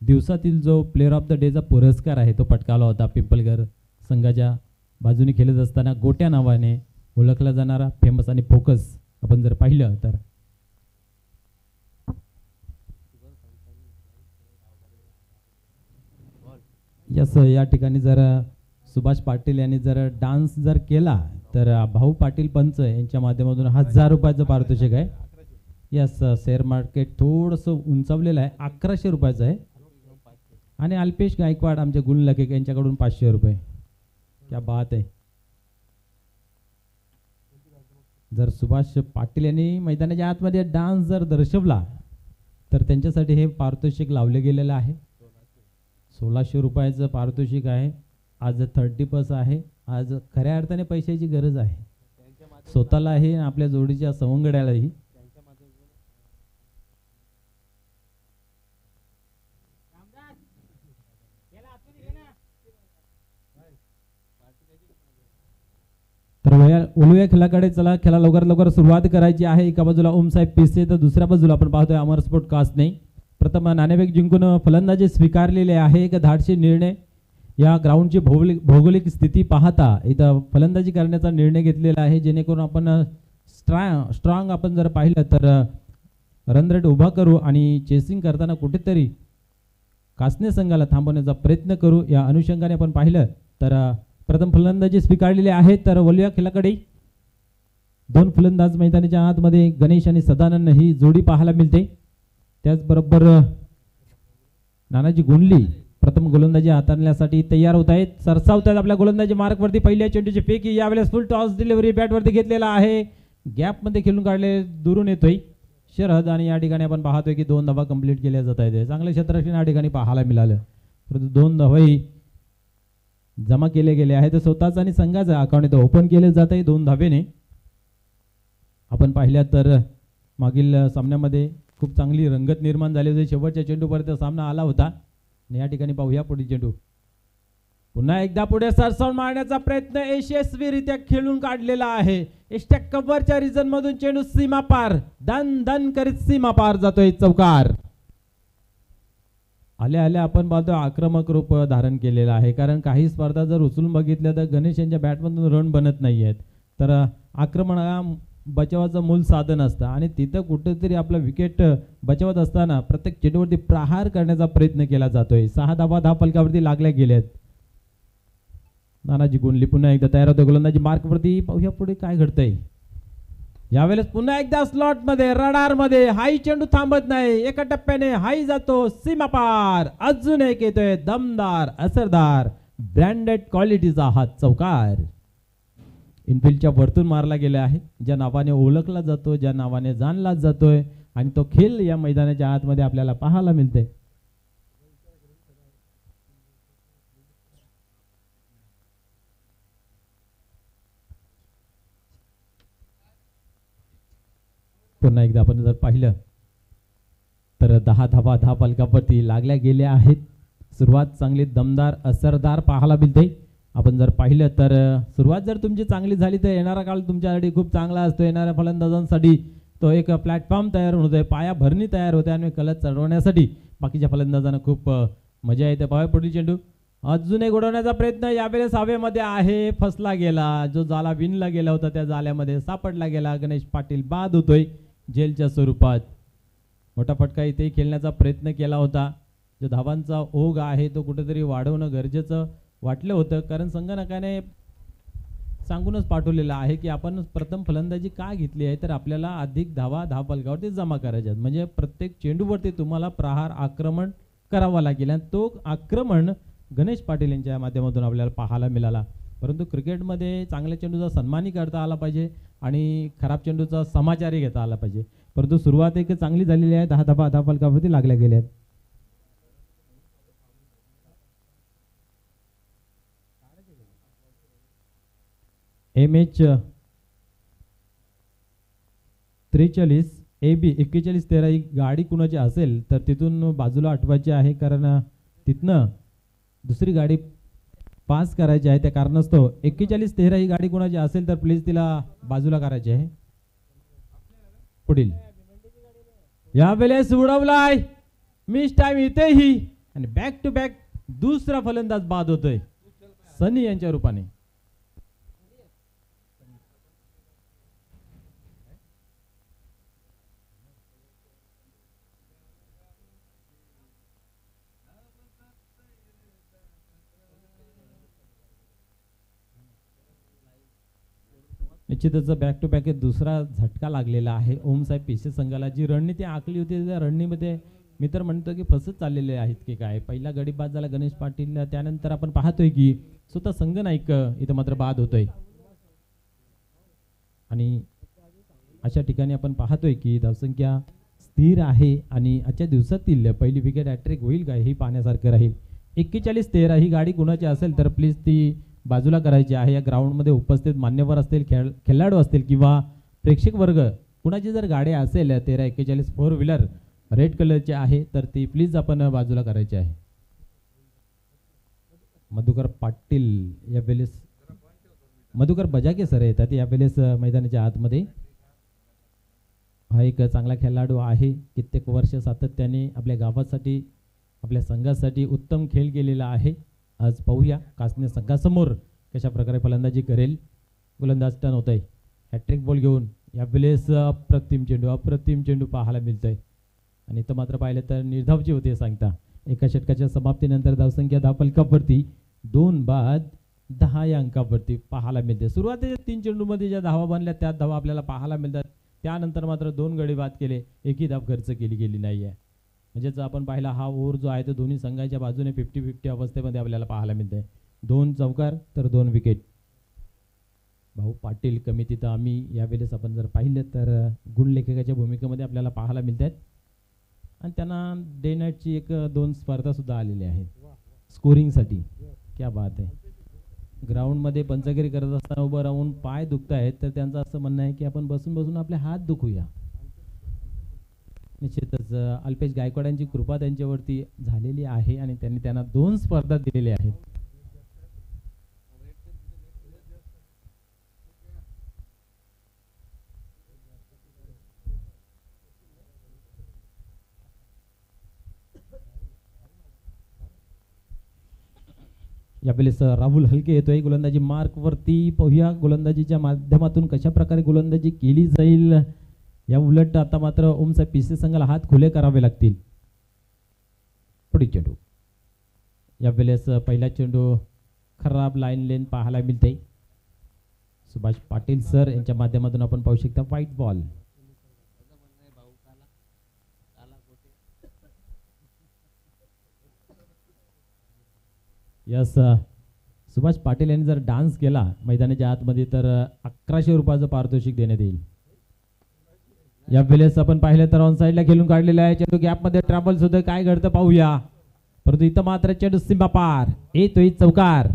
दिवसातील जो player of the डेचा पुरस्कार आहे तो पटकावला होता पिंपलगर संघाच्या बाजूने खेळत असताना गोट्या नावाने ओळखला जाणारा फेमस आणि फोकस आपण जर पाहिलं तर या ठिकाणी जर सुभाष पाटील यांनी जर डान्स जर केला तर भाऊ पाटील पंच यांच्या माध्यमातून 1000 रुपयाचं पारितोषिक आहे. यस, शेअर मार्केट थोडंसं उंचावलेलं आहे, 1100 रुपयाचं आहे. आणि अल्पेश गायकवाड आमचे गुणलेखक यांच्याकडून 500 रुपये. क्या बात आहे. जर सुभाष पाटील यांनी मैदानाच्या आतमध्ये डान्स जर दर्शवला तर त्यांच्यासाठी हे पारितोषिक लावले गेलेलं आहे. 1600 रुपयाचं पारितोषिक आहे. आज 30+ आहे. आज खऱ्या अर्थाने पैशाची गरज आहे स्वतःलाही आपल्या जोडीच्या सवंगड्यालाही. तर ओलूया खेळाकडे चला. खेळा लवकरात लवकर सुरुवात करायची आहे. एका बाजूला ओमसाहेब पिसे तर दुसऱ्या बाजूला आपण पाहतोय अमर स्पोर्ट कास्टने प्रथम नाणेफेक जिंकून फलंदाजी स्वीकारलेले आहे. एक धाडसी निर्णय या ग्राउंडची भौगोलिक स्थिती पाहता इथं फलंदाजी करण्याचा निर्णय घेतलेला आहे, जेणेकरून आपण स्ट्रॉंग आपण जर पाहिलं तर रन रेट उभा करू आणि चेसिंग करताना कुठेतरी कासने संघाला थांबवण्याचा प्रयत्न करू. या अनुषंगाने आपण पाहिलं तर प्रथम फलंदाजी स्वीकारलेली आहे. तर वलूया खेळाकडे 2 फलंदाज मैदानाच्या आतमध्ये गणेश आणि सदानंद ही जोडी पाहायला मिळते. त्याचबरोबर नानाजी गुंडली प्रथम गोलंदाजी हाताळण्यासाठी तयार होत आहेत, सरसावत आहेत आपल्या गोलंदाजी मार्कवरती. पहिल्या चेंडूची फेकी यावेळेस फुल टॉस डिलिव्हरी बॅटवरती घेतलेला आहे. गॅपमध्ये खेळून काढले, दुरून येतोय शरद आणि या ठिकाणी आपण पाहतोय की 2 धावा कंप्लीट केल्या जात आहेत. चांगलं क्षेत्ररक्षण या ठिकाणी पाहायला मिळालं, परंतु 2 धावाही जमा केले गेले आहेत. स्वतःच आणि संघाचं अकाउंट इथं ओपन केले जात आहे 2 धावेने. आपण पाहिल्या तर मागील सामन्यामध्ये खूप चांगली रंगत निर्माण झाली होती. शेवटच्या चेंडूपर्यंत सामना आला होता. या ठिकाणी पाहूया पुढील चेंडू. पुन्हा एकदा पुढे सरसावून मारण्याचा प्रयत्न यशस्वीरित्या खेळून काढलेला आहे. एस्ट्या कव्हरच्या रिजन मधून चेंडू सीमा पार दन दन करीत सीमा पार जातोय. चौकार. आल्या आल्या आपण पाहतो आक्रमक रूप धारण केलेलं आहे, कारण काही स्पर्धा जर उचलून बघितल्या तर गणेश यांच्या बॅटमधून रन बनत नाही आहेत. तर आक्रमण हा बचावाचं मूल साधन असतं आणि तिथं कुठेतरी आपलं विकेट बचावत असताना प्रत्येक चेंडूवरती प्रहार करण्याचा प्रयत्न केला जातोय. 6 धावा फलकावरती लागल्या गेल्यात. नानाजी गुंडली पुन्हा एकदा तयार होते गोलंदाजी मार्कवरती. पाहूया पुढे काय घडतंय. यावेळेस पुन्हा एकदा स्लॉट मध्ये रडार मध्ये हाई चेंडू थांबत नाही, एका टप्प्याने हाई जातो सीमा पार. अजून एक येतोय दमदार असरदार ब्रँडेड क्वालिटीचा हा चौकार. इनफिल्डच्या वरतून मारला गेला आहे, ज्या नावाने ओळखला जातो, ज्या नावाने जाणला जातोय आणि तो खेळ या मैदानाच्या आतमध्ये आपल्याला पाहायला मिळते. पुन्हा एकदा आपण जर पाहिलं तर 10 धावा फलकावरती लागल्या गेल्या आहेत. सुरुवात चांगली दमदार असरदार पाहायला मिळते. आपण जर पाहिलं तर सुरुवात जर तुमची चांगली झाली तर येणारा काळ तुमच्यासाठी खूप चांगला असतो. येणाऱ्या फलंदाजांसाठी तो एक प्लॅटफॉर्म तयार होतोय, पायाभरणी तयार होते आणि कलच चढवण्यासाठी बाकीच्या फलंदाजांना खूप मजा येते. पाया पुढील चेंडू अजून एक उडवण्याचा प्रयत्न यावेळेस हवेमध्ये आहे, फसला गेला. जो जाला विणला गेला होता त्या जाल्यामध्ये सापडला गेला. गणेश पाटील बाद होतोय जेलच्या स्वरूपात. मोठा फटका इथे खेळण्याचा प्रयत्न केला होता. जो धावांचा ओघ आहे तो कुठेतरी वाढवणं गरजेचं वाटलं होतं, कारण संगणकाने सांगूनच पाठवलेलं आहे की आपण प्रथम फलंदाजी का घेतली आहे तर आपल्याला अधिक धावा फलकावरती जमा करायच्या आहेत. म्हणजे प्रत्येक चेंडूवरती तुम्हाला प्रहार आक्रमण करावा लागेल आणि तो आक्रमण गणेश पाटील यांच्या माध्यमातून आपल्याला पाहायला मिळाला. परंतु क्रिकेटमध्ये चांगल्या चेंडूचा सन्मानही करता आला पाहिजे आणि खराब चेंडूचा समाचारही घेता आला पाहिजे. परंतु सुरुवात एक चांगली झालेली आहे. 10 धावा फलकावरती लागल्या गेल्या आहेत. MH 43 AB 4113 ही गाडी कुणाची असेल तर तिथून बाजूला हटवायची आहे, कारण तिथनं दुसरी गाडी पास करायची आहे. त्या कारणास्तव 4113 ही गाडी कुणाची असेल तर प्लीज तिला बाजूला करायची आहे. पुढील यावेळेस उडवलाय मिस टाइम इथेही आणि बॅक टू बॅक दुसरा फलंदाज बाद होतोय सनी यांच्या रूपाने. निश्चितच बॅक टू बॅक दुसरा झटका लागलेला आहे ओम साहेब पीसी संघाला. जी रणनीती आखली होती त्या रणनीतीमध्ये मी तर म्हणतो की फसत चाललेले आहेत की काय. पहिला गडी बाद झाला गणेश पाटील, त्यानंतर आपण पाहतोय की स्वतः संघनाईक इथं मात्र बाद होतोय. आणि अशा ठिकाणी आपण पाहतोय की धावसंख्या स्थिर आहे आणि आजच्या दिवसातील पहिली विकेट हॅट्रिक होईल काय हे पाहण्यासारखं राहील. 41-13 ही गाडी कुणाची असेल तर प्लीज ती बाजूला करायची आहे. या ग्राउंडमध्ये उपस्थित मान्यवर असतील, खेळाडू असतील किंवा प्रेक्षक वर्ग कुणाची जर गाडी असेल 13-41 फोर व्हीलर रेड कलरची आहे तर ती प्लीज आपण बाजूला करायची आहे. मधुकर पाटील यावेळेस, मधुकर बजाके सर येतात यावेळेस मैदानाच्या आतमध्ये. हा एक चांगला खेळाडू आहे, कित्येक वर्ष सातत्याने आपल्या गावासाठी आपल्या संघासाठी उत्तम खेळ केलेला आहे. आज पाहूया कासने संघासमोर कशा प्रकारे फलंदाजी करेल. गोलंदाज टर्न होत आहे हॅट्रिक बॉल घेऊन. यावेळेस अप्रतिम चेंडू पाहायला मिळतोय आणि इथं मात्र पाहिलं तर निर्धावची होते सांगता. एका षटकाच्या समाप्तीनंतर धावसंख्या 10 फलकावरती 2 बाद 10 या अंकावरती पाहायला मिळते. सुरुवातीच्या 3 चेंडूमध्ये ज्या धावा बनल्या त्या धावा आपल्याला पाहायला मिळतात. त्यानंतर मात्र 2 गडी बाद केले, एकही धाव खर्च केली गेली नाही आहे. म्हणजेच आपण पाहिला हा ओव्हर जो आहे तो दोन्ही संघाच्या बाजूने 50-50 अवस्थेमध्ये आपल्याला पाहायला मिळते. 2 चौकार तर 2 विकेट. भाऊ पाटील कमी तिथं आम्ही यावेळेस आपण जर पाहिलं तर गुणलेखकाच्या भूमिकेमध्ये आपल्याला पाहायला मिळतात. आणि त्यांना डे नाईटची 1-2 स्पर्धा सुद्धा आलेल्या आहेत स्कोरिंगसाठी. क्या बात आहे. ग्राउंडमध्ये पंचगिरी करत असताना उभं राहून पाय दुखत आहेत तर त्यांचं असं म्हणणं आहे की आपण बसून बसून आपले हात दुखूया. निश्चितच अल्पेश गायकवाडांची कृपा त्यांच्यावरती झालेली आहे आणि त्यांना 2 स्पर्धा दिलेल्या आहेत. यावेळेस राहुल हलके येतोय गोलंदाजी मार्क वरती. पाहूया गोलंदाजीच्या माध्यमातून कशा प्रकारे गोलंदाजी केली जाईल. या उलट आता मात्र ओमसाहेब पीसी संघाला हात खुले करावे लागतील. पुढील चेंडू यावेळेस पहिला चेंडू खराब लाईन लेन पाहायला मिळते. सुभाष पाटील सर यांच्या माध्यमातून आपण पाहू शकता white ball. Yes, Subhash Patil यांनी जर डान्स केला मैदानाच्या आतमध्ये तर 1100 रुपयाचं पारितोषिक देण्यात येईल. यावेळेस आपण पाहिलं तर ऑन साईडला खेळून काढलेला आहे चेंडू. गॅपमध्ये ट्रॅव्हल्स होतं, काय घडतं पाहूया. परंतु इथं मात्र चेंडू सीमा पार येतोय चौकार.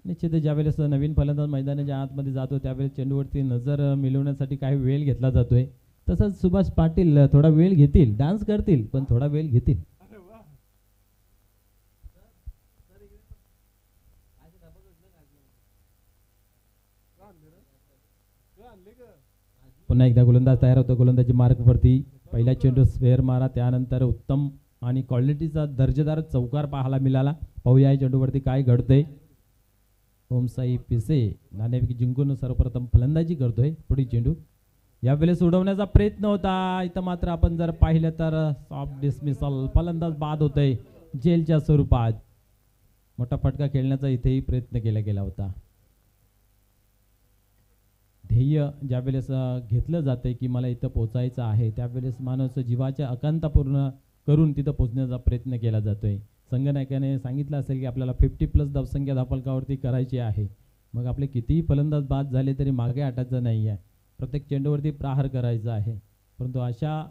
निश्चित ज्यावेळेस नवीन फलंदाज मैदानाच्या आतमध्ये जातो त्यावेळेस चेंडूवरती नजर मिळवण्यासाठी काही वेळ घेतला जातोय. तसंच सुभाष पाटील थोडा वेळ घेतील, डान्स करतील पण थोडा वेळ घेतील. पुन्हा एकदा गोलंदाज तयार होतो गोलंदाजी मार्कवरती. पहिला चेंडू स्क्वेअर मारा, त्यानंतर उत्तम आणि क्वालिटीचा दर्जेदार चौकार पाहायला मिळाला. पाहूया या चेंडूवरती काय घडतंय. ओमसाई पिसे नाणेफेक जिंकून सर्वप्रथम फलंदाजी करतोय. पुढील चेंडू यावेळेस उडवण्याचा प्रयत्न होता, इथं मात्र आपण जर पाहिलं तर सॉफ्ट डिसमिसल, फलंदाज बाद होतोय जेलच्या स्वरूपात. मोठा फटका खेळण्याचा इथेही प्रयत्न केला गेला होता. ध्येय ज्यावेळेस घेतलं जातंय की मला इथं पोचायचं आहे त्यावेळेस माणूस जीवाच्या आकांक्षा पूर्ण करून तिथं पोचण्याचा प्रयत्न केला जातोय. संघनायकाने सांगितलं असेल की आपल्याला 50+ धावसंख्या धावफलकावरती करायची आहे. मग आपले कितीही फलंदाज बाद झाले तरी मागे हटायचं नाही आहे, प्रत्येक चेंडूवरती प्रहार करायचा आहे. परंतु अशा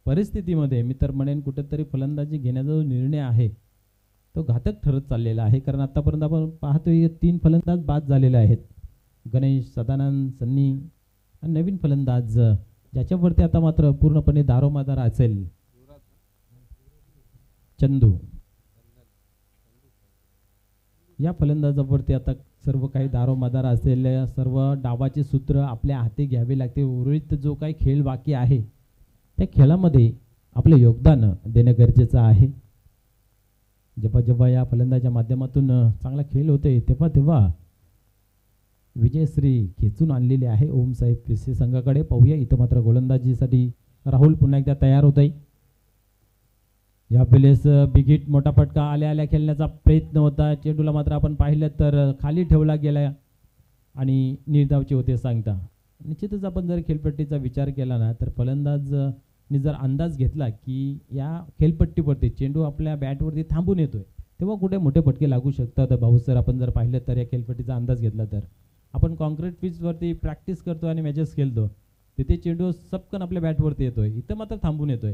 परिस्थितीमध्ये मी तर म्हणेन कुठेतरी फलंदाजी घेण्याचा जो निर्णय आहे तो घातक ठरत चाललेला आहे. कारण आतापर्यंत आपण पाहतोय 3 फलंदाज बाद झालेले आहेत. गणेश, सदानंद, सन्नी आणि नवीन फलंदाज ज्याच्यावरती आता मात्र पूर्णपणे दारोमदार असेल चंदू. या फलंदाजावरती आता सर्व काही दारोमदार असेल, सर्व डावाचे सूत्र आपल्या हाती घ्यावे लागते. उर्वरित जो काही खेळ बाकी आहे त्या खेळामध्ये आपलं योगदान देणं गरजेचं आहे. जेव्हा जेव्हा या फलंदाच्या माध्यमातून चांगला खेळ होते तेव्हा तेव्हा विजयश्री खेचून आणलेली आहे ओमसाहेब पिसे संघाकडे. पाहूया इथं मात्र गोलंदाजीसाठी राहुल पुन्हा एकदा तयार होत आहे. यावेळेस बिग हिट मोठा फटका आल्या आल्या खेळण्याचा प्रयत्न होता. चेंडूला मात्र आपण पाहिलं तर खाली ठेवला गेला आणि निर्धावचे होते सांगता. निश्चितच आपण जर खेळपट्टीचा विचार केला ना तर फलंदाजनी जर अंदाज घेतला की या खेळपट्टीवरती चेंडू आपल्या बॅटवरती थांबून येतोय तेव्हा कुठे मोठे फटके लागू शकतात. भाऊ सर आपण जर पाहिलं तर या खेळपट्टीचा अंदाज घेतला तर आपण कॉन्क्रीट पिचवरती प्रॅक्टिस करतो आणि मॅचेस खेळतो तिथे चेंडू सपकन आपल्या बॅटवरती येतोय, इथं मात्र थांबून येतोय.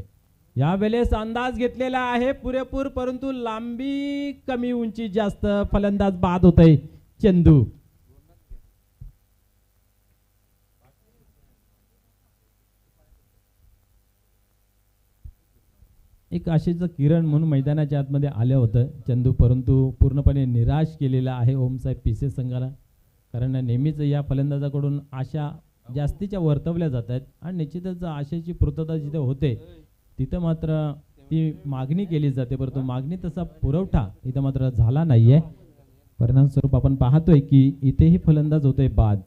यावेळेस अंदाज घेतलेला आहे पुरेपूर परंतु लांबी कमी उंची जास्त फलंदाज बाद होतय चेंडू. एक आशेचं किरण म्हणून मैदानाच्या आतमध्ये आलं होतं चंदू परंतु पूर्णपणे निराश केलेला आहे ओमसाहेब पिसे संघाला. कारण नेहमीच या फलंदाजाकडून आशा जास्तीच्या वर्तवल्या जात आहेत आणि निश्चितच आशेची पूर्तता जिथे होते तिथं मात्र ती मागणी केली जाते परंतु मागणी तसा पुरवठा इथं मात्र झाला नाहीये. परिणामस्वरूप आपण पाहतोय की इथेही फलंदाज होतोय बाद.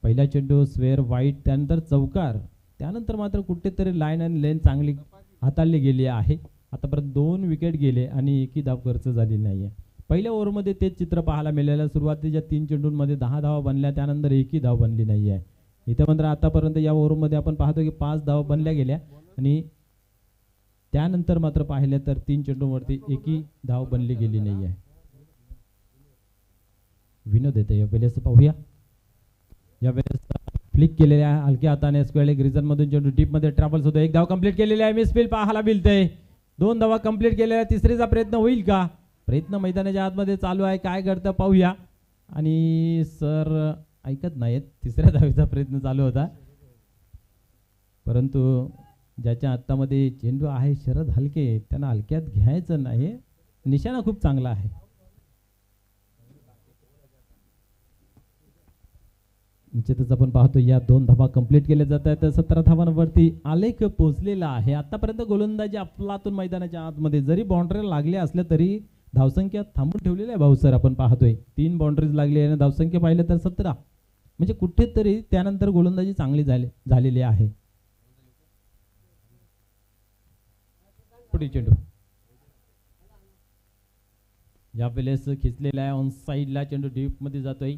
पहिला चेंडू स्क्वेअर वाईट त्यानंतर चौकार त्यानंतर मात्र कुठेतरी लाईन आणि लेन चांगली हाताळली गेली आहे. आतापर्यंत 2 विकेट गेले आणि एकही धाव खर्च झाली नाहीये. पहिल्या ओव्हरमध्ये तेच चित्र पाहायला मिळालं. सुरुवातीच्या 3 चेंडूंमध्ये 10 धावा बनल्या त्यानंतर एकही धाव बनली नाहीये. इथे मात्र आतापर्यंत या ओव्हरमध्ये आपण पाहतो की 5 धावा बनल्या गेल्या आणि त्यानंतर मात्र पाहिलं तर 3 चेंडूंवरती एकही धाव बनली गेली नाहीये. विनोद येते यावेळेस पाहूया. यावेळेस फ्लिक केलेल्या हलक्या हाताने स्क्वेअर लेग रिजन मधून चेंडू डीप मध्ये ट्रॅव्हल्स होतो. 1 धाव कंप्लीट केलेली आहे. मिसफील्ड पाहायला मिळते. 2 धावा कंप्लीट केलेल्या. तिसरीचा प्रयत्न होईल का? प्रयत्न मैदानाच्या आतमध्ये चालू आहे. काय घडतं पाहूया. आणि सर ऐकत नाहीत. तिसऱ्या धावेचा प्रयत्न चालू होता परंतु ज्याच्या हातामध्ये चेंडू आहे शरद हलके त्यांना हलक्यात घ्यायचं नाही. निशाणा खूप चांगला आहे. निश्चितच आपण पाहतो या 2 धावा कंप्लीट केल्या जात आहेत. 17 धावांवरती आलेख पोहोचलेला आहे. आतापर्यंत गोलंदाजी अफलातून मैदानाच्या आतमध्ये जरी बाउंड्री लागल्या असल्या तरी धावसंख्या थांबून ठेवलेली आहे. भाऊ सर आपण पाहतोय 3 बाउंड्रीज लागली आणि धावसंख्या पाहिलं तर 17 म्हणजे कुठेतरी त्यानंतर गोलंदाजी चांगली झालेली आहे. पुढे चेंडू यावेळेस खिचलेला आहे. ऑन साईडला चेंडू डीप मध्ये जातोय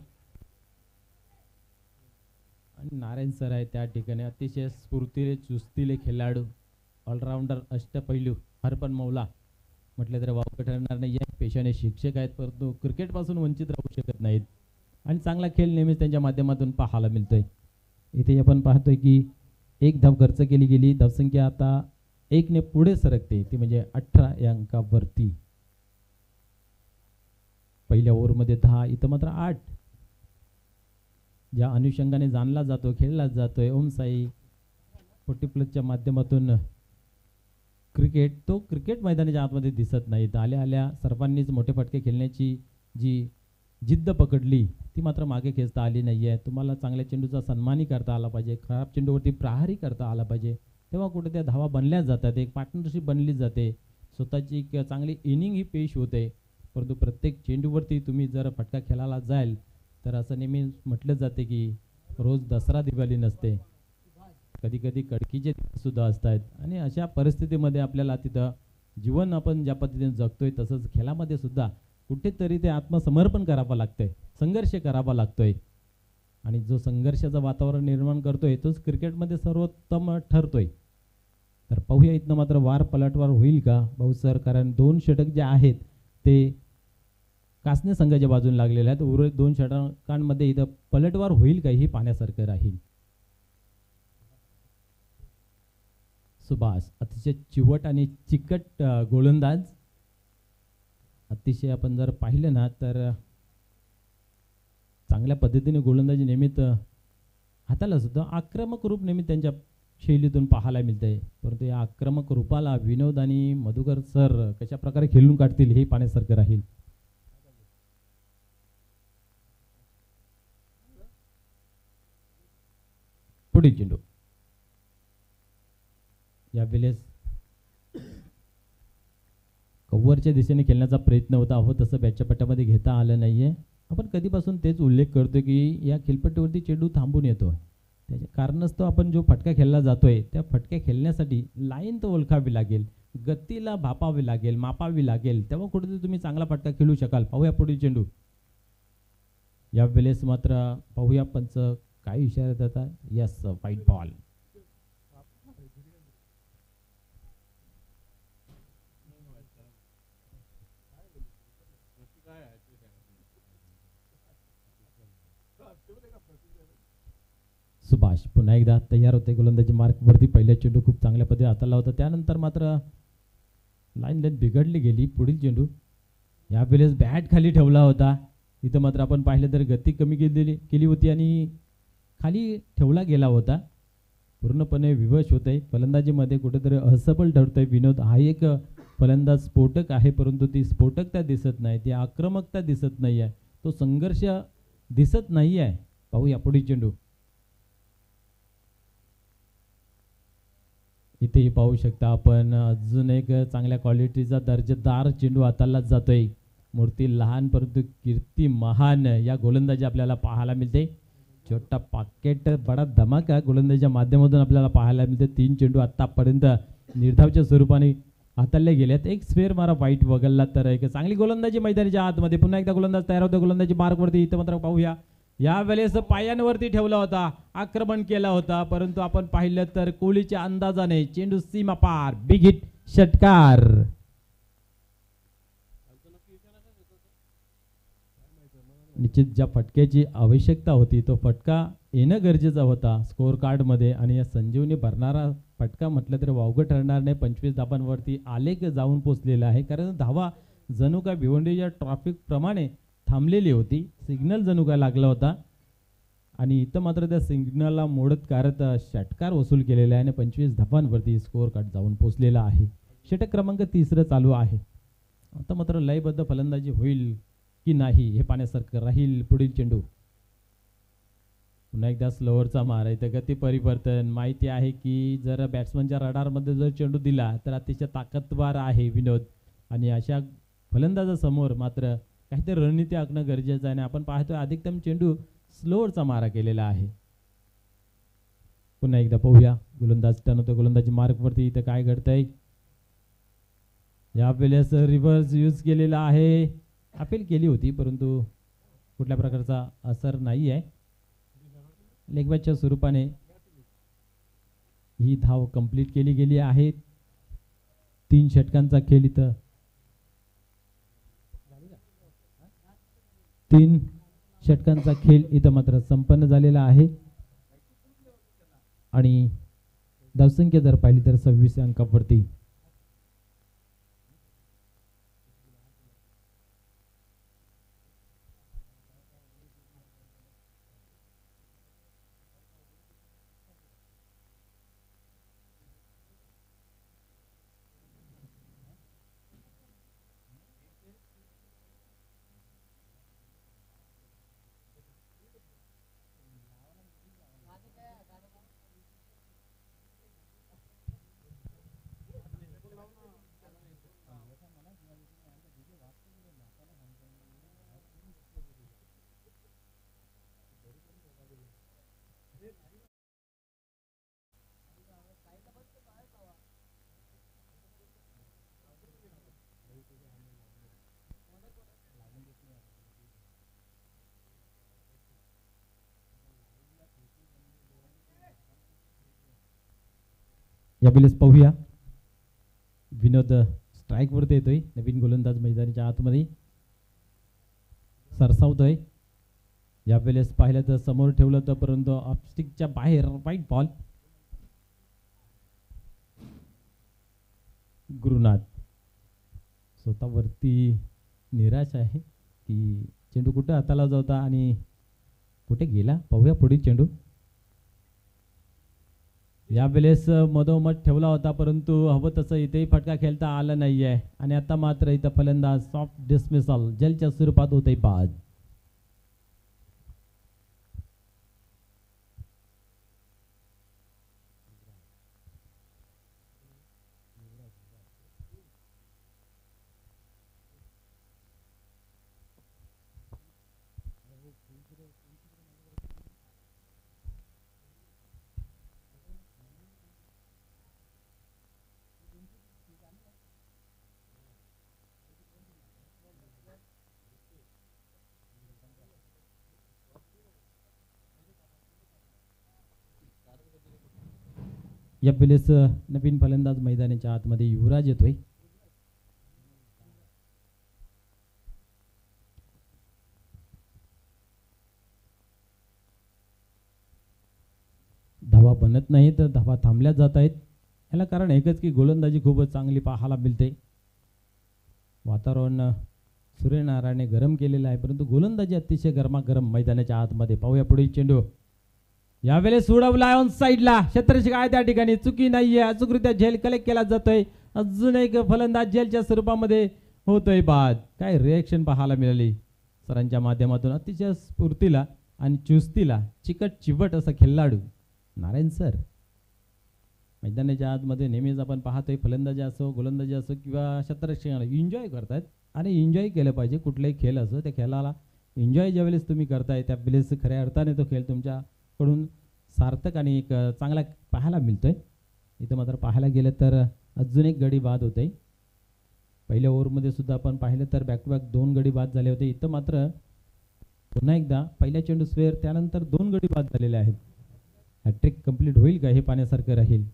आणि नारायण सर आहे त्या ठिकाणी. अतिशय स्फूर्तीले चुस्तीले खेळाडू ऑलराऊंडर अष्टपैलू हरपन मौला म्हटलं तर वावग ठरणार नाही आहे. पेशाने शिक्षक आहेत परंतु क्रिकेटपासून वंचित राहू शकत नाहीत आणि चांगला खेळ नेहमीच त्यांच्या माध्यमातून पाहायला मिळतोय. इथे आपण पाहतोय की 1 धाव खर्च केली गेली. धावसंख्या आता 1 ने पुढे सरकते ती म्हणजे 18 या अंकावरती. पहिल्या ओव्हरमध्ये 10 इथं मात्र 8 ज्या अनुषंगाने जाणला जातो खेळला जातोय ओमसाई 40+ माध्यमातून क्रिकेट तो क्रिकेट मैदानाच्या आतमध्ये दिसत नाही. आल्या आल्या सर्वांनीच मोठे फटके खेळण्याची जी जिद्द पकडली ती मात्र मागे खेचता आली नाही आहे. तुम्हाला चांगल्या चेंडूचा सन्मानही करता आला पाहिजे. खराब चेंडूवरती प्रहारही करता आला पाहिजे. तेव्हा कुठे त्या धावा बनल्या जातात. एक पार्टनरशिप बनली जाते. स्वतःची एक चांगली इनिंग ही पेश होते. परंतु प्रत्येक चेंडूवरती तुम्ही जर फटका खेळायला जाल तर असं नेहमी म्हटलं जाते की रोज दसरा दिवाळी नसते. कधी कधी कडकीचे सुद्धा असतात आणि अशा परिस्थितीमध्ये आपल्याला तिथं जीवन आपण ज्या पद्धतीने जगतोय तसंच खेळामध्ये सुद्धा कुठेतरी ते आत्मसमर्पण करावं लागतंय. संघर्ष करावा लागतोय आणि जो संघर्षाचं वातावरण निर्माण करतोय तोच क्रिकेटमध्ये सर्वोत्तम ठरतोय. तर पाहूया इथनं मात्र वार पलटवार होईल का भाऊ सर? कारण 2 षटक जे आहेत ते कासने संघाच्या बाजूने लागलेले आहेत. उर्वरित 2 षटकांमध्ये इथं पलटवार होईल का हे पाहण्यासारखं राहील. सुभाष अतिशय चिवट आणि चिकट गोलंदाज. अतिशय आपण जर पाहिलं ना तर चांगल्या पद्धतीने गोलंदाजी नेहमीच हाताला सुद्धा आक्रमक रूप नेहमी त्यांच्या शैलीतून पाहायला मिळते. परंतु या आक्रमक रूपाला विनोद आणि मधुकर सर कशा प्रकारे खेळून काढतील हे पाहण्यासारखं राहील. पुढील चेंडू यावेळेस ओव्हरच्या दिशेने खेळण्याचा प्रयत्न होता, हवं तसं बॅटच्या पट्ट्यामध्ये घेता आलं नाही आहे. आपण कधीपासून तेच उल्लेख करतो की या खेळपट्टीवरती चेंडू थांबून येतो. त्याच्या कारणास्तव आपण जो फटका खेळला जातोय त्या फटक्या खेळण्यासाठी लाईन तर ओळखावी लागेल, गतीला भापावी लागेल, मापावी लागेल, तेव्हा कुठेतरी तुम्ही चांगला फटका खेळू शकाल. पाहूया पुढील चेंडू. यावेळेस मात्र पाहूया पंच काय इशारा देतात. यस, वाईट बॉल. सुभाष पुन्हा एकदा तयार होते. गोलंदाजी मार्कवरती पहिला चेंडू खूप चांगल्या पद्धतीने हाताळला होता, त्यानंतर मात्र लाईन बिघडली गेली. पुढील चेंडू यावेळेस बॅट खाली ठेवला होता. इथं मात्र आपण पाहिलं तर गती कमी केली होती आणि खाली ठेवला गेला होता. पूर्णपणे विवश होत आहे. फलंदाजीमध्ये कुठेतरी असफल ठरतोय विनोद. हा एक फलंदाज स्फोटक आहे, परंतु ती स्फोटकता दिसत नाही, ती आक्रमकता दिसत नाही आहे, तो संघर्ष दिसत नाही आहे. पाहूया पुढील चेंडू. इथेही पाहू शकता आपण अजून एक चांगल्या क्वालिटीचा दर्जेदार चेंडू हाताळला जातोय. मूर्ती लहान परंतु कीर्ती महान या गोलंदाजी आपल्याला पाहायला मिळते. छोटा पाकेट बडा धमाका गोलंदाजीच्या माध्यमातून आपल्याला पाहायला मिळते. 3 चेंडू आतापर्यंत निर्धावच्या स्वरूपाने हाताळले गेलेत. एक स्फेअर मारा वाईट वगळला तर एक चांगली गोलंदाजी मैदानाच्या आतमध्ये. पुन्हा एकदा गोलंदाज तयार होतो गोलंदाजी मार्कवरती. इथं मात्र पाहूया यावेळेस पायांवरती ठेवला होता, आक्रमण केला होता, परंतु आपण पाहिलं तर कोहलीच्या अंदाजाने चेंडू सीमा पार, बिग हिट, षटकार. निश्चित ज्या फटक्याची आवश्यकता होती तो फटका येणं गरजेचा होता स्कोअर कार्डमध्ये, आणि या संजीवनी भरणारा फटका म्हटलं तर वावगं ठरणार नाही. 25 धावांवरती आलेख जाऊन पोचलेला आहे, कारण धावा जणू काय भिवंडीच्या ट्रॅफिक प्रमाणे थांबलेली होती. सिग्नल जणू काय लागला होता आणि इथं मात्र त्या सिग्नलला मोडत काढत षटकार वसूल केलेला आहे आणि 25 धावांवरती स्कोअर कार्ड जाऊन पोचलेला आहे. षटक क्रमांक 3 चालू आहे. आता मात्र लयबद्ध फलंदाजी होईल की नाही हे पाहण्यासारखं राहील. पुढील चेंडू पुन्हा एकदा स्लोअरचा मार आहे. गती परिवर्तन माहिती आहे की जर बॅट्समनच्या रडारमध्ये जर चेंडू दिला तर अतिशय ताकदवार आहे विनोद, आणि अशा फलंदाजासमोर मात्र काहीतरी रणनीती आखणं गरजेचं आहे. आणि आपण पाहतोय अधिकतम चेंडू स्लोअरचा मारा केलेला आहे. पुन्हा एकदा पाहूया गोलंदाज टर्न होतो गोलंदाजी मार्कवरती. इथं काय घडतंय यावेळेस रिव्हर्स यूज केलेला आहे. अपील केली होती परंतु कुठल्या प्रकारचा असर नाही आहे. लेगबॅटच्या स्वरूपाने ही धाव कंप्लीट केली गेली आहे. 3 षटकांचा खेळ इथं 3 षटकांचा खेळ इथं मात्र संपन्न झालेला आहे आणि धावसंख्या जर पाहिली तर 26 अंकावरती. यावेळेस पाहूया विनोद स्ट्राईक वरती येतोय. नवीन गोलंदाज मैदानाच्या आतमध्ये सरसावतोय. यावेळेस पाहिलं तर समोर ठेवलं तर परंतु ऑफस्टिकच्या बाहेर वाईट बॉल. गुरुनाथ स्वतःवरती निराश आहे की चेंडू कुठे हाताला जाता आणि कुठे गेला. पाहूया पुढील चेंडू. यावेळेस मधोमध ठेवला होता परंतु हवं तसं इथेही फटका खेळता आला नाही आहे आणि आता मात्र इथं फलंदाज सॉफ्ट डिसमिसल जलच्या स्वरूपात होते बाद. या वेळेस नवीन फलंदाज मैदानाच्या आतमध्ये युवराज येतोय. धावा बनत नाही तर धावा थांबल्या जात आहेत. याला कारण एकच की गोलंदाजी खूपच चांगली पाहायला मिळते. वातावरण सूर्यनारायण गरम केलेलं आहे, परंतु गोलंदाजी अतिशय गरमागरम मैदानाच्या आतमध्ये. पाहूया पुढे चेंडू यावेळेस सोडवला ऑन साईडला. क्षेत्ररक्षक आहे त्या ठिकाणी, चुकी नाहीये. अचूकरित्या झेल कलेक्ट केला जातोय. अजून एक फलंदाज झेलच्या स्वरूपामध्ये होतोय बाद. काय रिएक्शन पाहायला मिळाली सरांच्या माध्यमातून. अतिशय स्फूर्तीला आणि चुस्तीला चिकट चिवट असा खेळाडू नारायण सर. मैदानाच्या आतमध्ये नेहमीच आपण पाहतोय फलंदाजी असो गोलंदाजी असो किंवा क्षेत्ररक्षक एन्जॉय करतायत आणि एन्जॉय केलं पाहिजे. कुठलाही खेळ असो त्या खेळाला एन्जॉय ज्यावेळेस तुम्ही करताय त्यावेळेस खऱ्या अर्थाने तो खेळ तुमच्याकडून सार्थक आणि एक चांगला पाहायला मिळतोय. इथं मात्र पाहायला गेलं तर अजून एक गडी बाद होते. पहिल्या ओव्हरमध्ये सुद्धा आपण पाहिलं तर बॅक टू बॅक 2 गडी बाद झाले होते. इथं मात्र पुन्हा एकदा पहिल्या चेंडू स्वेअर त्यानंतर 2 गडी बाद झालेले आहेत. हॅट्रिक कंप्लीट होईल का हे पाहण्यासारखं राहील.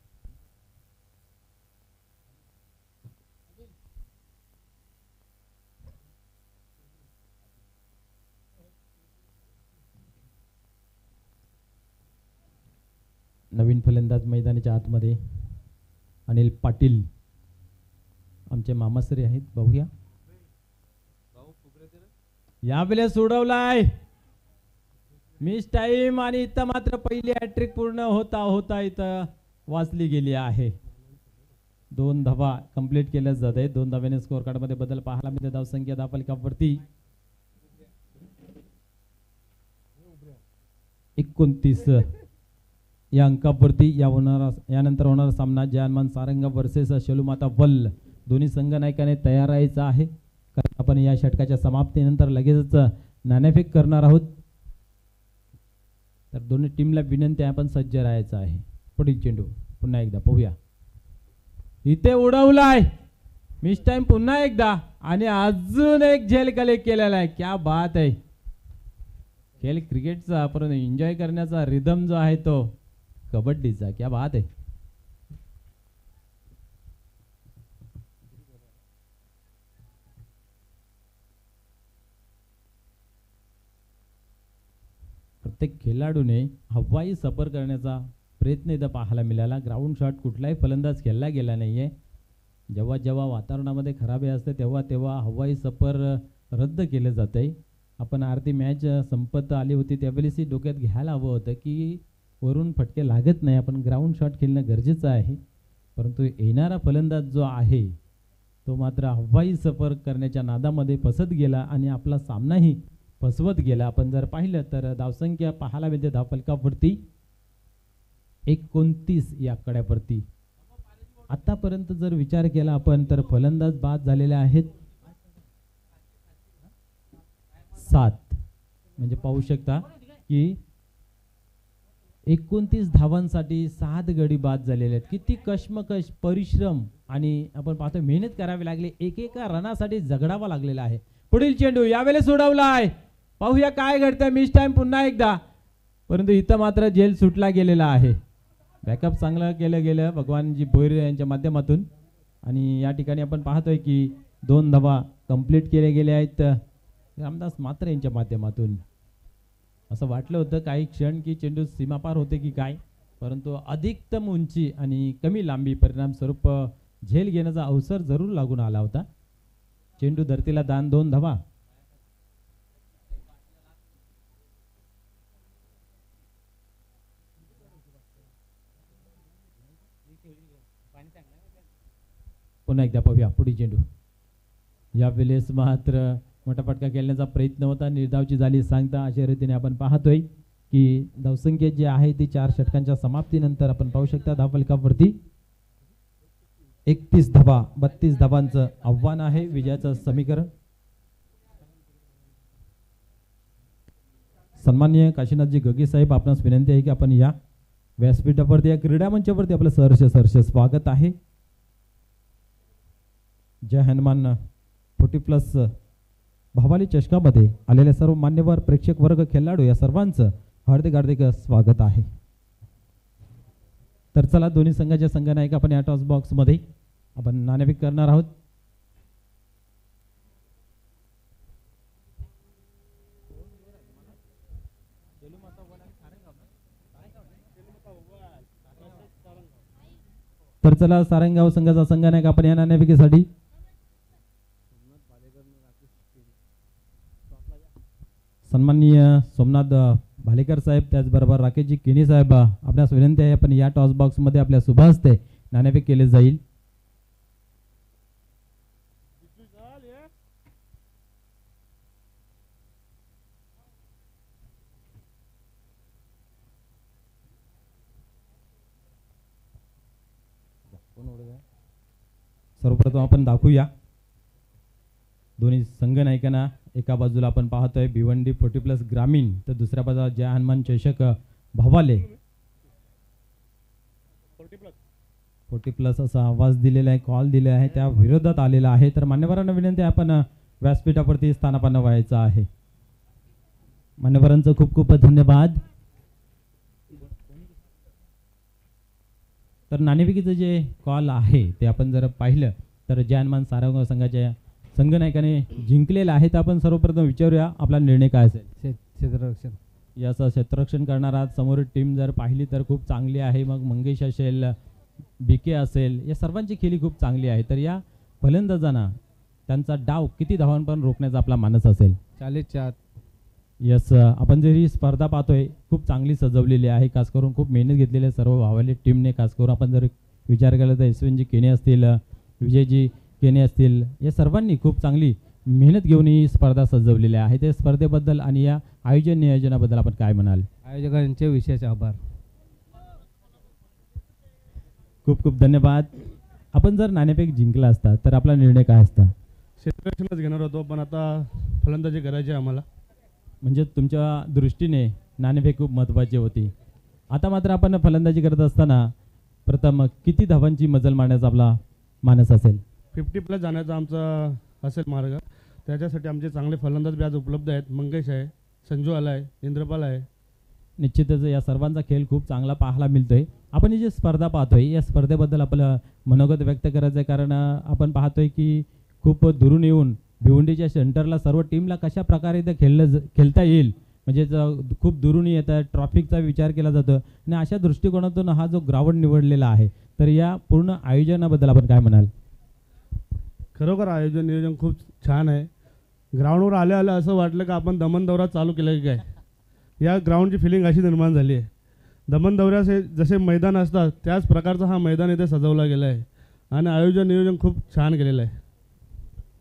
नवीन फलंदाज मैदानाच्या आतमध्ये अनिल पाटील आमचे मामासरे आहेत. बघूया यावेळेस सोडवलाय मिस टाइम आणि इथं मात्र पहिली हॅट्रिक पूर्ण होता इथं वाचली गेली आहे. 2 धावा कंप्लीट केल्या जात आहेत. 2 धाव्याने स्कोअर कार्ड मध्ये बदल पाहायला मिळते. धावसंख्या धावफलकावरती 29 या अंकावरती. यानंतर होणारा सामना जयमान सारंग वर्सेस शलुमाता वल्ल. दोन्ही संघ नायकाने तयार राहायचं आहे, कारण आपण या षटकाच्या समाप्तीनंतर लगेचच नाणेफेक करणार आहोत. तर दोन्ही टीमला विनंती आहे आपण सज्ज राहायचं आहे. पुढील चेंडू पुन्हा एकदा पाहूया. इथे उडवलाय मिस टाइम पुन्हा एकदा आणि अजून एक झेल कलेक्ट केलेला आहे. क्या बात आहे. खेळ क्रिकेटचा आपण एन्जॉय करण्याचा रिदम जो आहे तो कबड्डीचा. क्या बात आहे. प्रत्येक खेळाडूने हवाई सफर करण्याचा प्रयत्न इथं पाहायला मिळाला. ग्राउंड शॉट कुठलाही फलंदाज खेळला गेला नाहीये. जेव्हा जेव्हा वातावरणामध्ये खराबी असते तेव्हा तेव्हा हवाई सफर रद्द केलं जाते. आपण आरती मॅच संपत आली होती त्यावेळेस डोक्यात घ्यायला हवं होतं की वरून फटके लागत नाही, आपण ग्राउंड शॉट खेळणं गरजेचं आहे. परंतु येणारा फलंदाज जो आहे तो मात्र हवाई सफर करण्याच्या नादामध्ये फसत गेला आणि आपला सामनाही फसवत गेला. आपण जर पाहिलं तर धावसंख्या पाहायला मिळते धावफलकावरती 29 या आकड्यावरती. आतापर्यंत जर विचार केला आपण तर फलंदाज बाद झालेले आहेत 7. म्हणजे पाहू शकता की 29 धावांसाठी 7 गडी बाद झालेले आहेत. किती कश्मकश परिश्रम आणि आपण पाहतो मेहनत करावी लागली. एकेका रनासाठी झगडावा लागलेला आहे. पुढील चेंडू यावेळेस सोडवलाय. पाहूया काय घडतंय. मिस टाइम पुन्हा एकदा, परंतु इथं मात्र जेल सुटला गेलेला आहे. बॅकअप चांगलं केलं गेलं भगवानजी भोईर यांच्या माध्यमातून आणि या ठिकाणी आपण पाहतोय की 2 धावा कंप्लीट केले गेले आहेत रामदास मात्र यांच्या माध्यमातून. असं वाटलं होतं काही क्षण की चेंडू सीमापार होते की काय, परंतु अधिकतम उंची आणि कमी लांबी परिणाम स्वरूप झेल घेण्याचा अवसर जरूर लागून आला होता. चेंडू धरतीला दान 2 धावा. पुन्हा एकदा पाहूया पुढील चेंडू. यावेळेस मात्र मोठा फटका खेळण्याचा प्रयत्न होता. निर्धावची झाली सांगता. अशा रीतीने आपण पाहतोय की धावसंख्या जी आहे ती 4 षटकांच्या समाप्तीनंतर आपण पाहू शकता धावफलकावरती 31 धावा 32 धावांचं आव्हान आहे विजयाचं समीकरण. सन्माननीय काशीनाथजी गगे साहेब, आपणास विनंती आहे की आपण या व्यासपीठावरती या क्रीडा मंचावरती आपलं सहर्ष स्वागत आहे. जय हनुमान 40+ भवाली चषकामध्ये आलेल्या सर्व मान्यवर प्रेक्षक वर्ग खेळाडू या सर्वांचं हार्दिक स्वागत आहे. तर चला दोन्ही संघाच्या संघनायक आपण या टॉस बॉक्समध्ये आपण नाणेफेक करणार आहोत. तर चला सारंगाव संघाचा संघनायक आपण या नाणेफेकीसाठी सन्माननीय सोमनाथ भालेकर साहेब, त्याचबरोबर राकेशजी केनी साहेब, आपल्यास विनंती आहे आपण या टॉस बॉक्समध्ये आपल्या शुभ हस्ते नाणेफेक केले जाईल. सर्वप्रथम आपण दाखवूया दोन्ही संघनायकांना. एका बाजूला आपण पाहतोय भिवंडी 40+ ग्रामीण, तर दुसऱ्या बाजूला जय हनुमान चषक भवाले 40+ असा आवाज दिलेला आहे, कॉल दिलेला आहे, त्या विरोधात आलेला आहे. तर मान्यवरांना विनंती आहे आपण व्यासपीठावरती स्थानापन्न व्हायचं आहे. मान्यवरांचं खूप खूप धन्यवाद. तर नाणेफेकीचं जे कॉल आहे ते आपण जर पाहिलं तर जय हनुमान सारंगाव संघाच्या संघनायकाने जिंकलेला आहे. तर आपण सर्वप्रथम विचारूया आपला निर्णय काय असेल. क्षेत्ररक्षण याचं क्षेत्ररक्षण करणारा समोर टीम जर पाहिली तर खूप चांगली आहे. मग मंगेश असेल, बीके असेल, या सर्वांची खेळी खूप चांगली आहे. तर या फलंदाजांना त्यांचा डाव किती धावांपर्यंत रोखण्याचा आपला मानस असेल. 40 यस, आपण जर ही स्पर्धा पाहतोय खूप चांगली सजवलेली आहे. खास करून खूप मेहनत घेतलेली आहे सर्व भावाली टीमने. खास करून आपण जर विचार केला तर यशवंतजी केने असतील, विजयजी केने असतील, या सर्वांनी खूप चांगली मेहनत घेऊन ही स्पर्धा सजवलेली आहे. त्या स्पर्धेबद्दल आणि या आयोजन नियोजनाबद्दल आपण काय म्हणाल. आयोजकांचे विशेष आभार. खूप खूप धन्यवाद. आपण जर नाणेफेक जिंकला असता तर आपला निर्णय काय असता. क्षेत्ररक्षणच घेणार होतो, पण आता फलंदाजी करायची आम्हाला. म्हणजे तुमच्या दृष्टीने नाणेफेक खूप महत्त्वाची होती. आता मात्र आपण फलंदाजी करत असताना प्रथम किती धावांची मजल मारण्याचा आपला मानस असेल. 50+ जाण्याचा आमचा असेल मार्ग. त्याच्यासाठी आमचे चांगले फलंदाज बी आज उपलब्ध आहेत. मंगेश आहे, संजू आला आहे, इंद्रपाल आहे. निश्चितच या सर्वांचा खेळ खूप चांगला पाहायला मिळतोय. आपण ही जी स्पर्धा पाहतोय या स्पर्धेबद्दल आपलं मनोगत व्यक्त करायचं आहे. कारण आपण पाहतोय की खूप दुरून येऊन भिवंडीच्या सेंटरला सर्व टीमला कशा प्रकारे ते खेळता येईल, म्हणजे खूप दुरून येतात, ट्रॉफिकचा विचार केला जातो आणि अशा दृष्टिकोनातून हा जो ग्राउंड निवडलेला आहे. तर या पूर्ण आयोजनाबद्दल आपण काय म्हणाल. खरोखर आयोजन नियोजन खूप छान आहे. ग्राउंडवर आल्या आल्या असं वाटलं की आपण दमन दौरा चालू केला की काय. या ग्राउंडची फिलिंग अशी निर्माण झाली आहे. दमन दौऱ्याचे जसे मैदान असतात त्याच प्रकारचा हा मैदान इथे सजवला गेला आहे आणि आयोजन नियोजन खूप छान केलेलं आहे.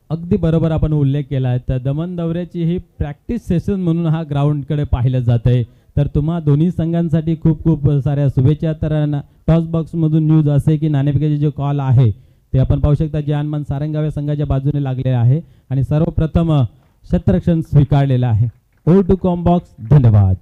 अगदी बरोबर आपण उल्लेख केला आहे. तर दमन दौऱ्याची ही प्रॅक्टिस सेशन म्हणून हा ग्राउंडकडे पाहिलं जात आहे. तर तुम्हा दोन्ही संघांसाठी खूप खूप साऱ्या शुभेच्छा. तर टॉस बॉक्समधून न्यूज असे की नाणेफेकीचे जे कॉल आहे ते आपण पाहू शकता जय हनुमान सारंगाव या संघाच्या बाजूने लागलेले आहे आणि सर्वप्रथम क्षेत्ररक्षण स्वीकारलेलं आहे. ओल टू कॉम बॉक्स. धन्यवाद.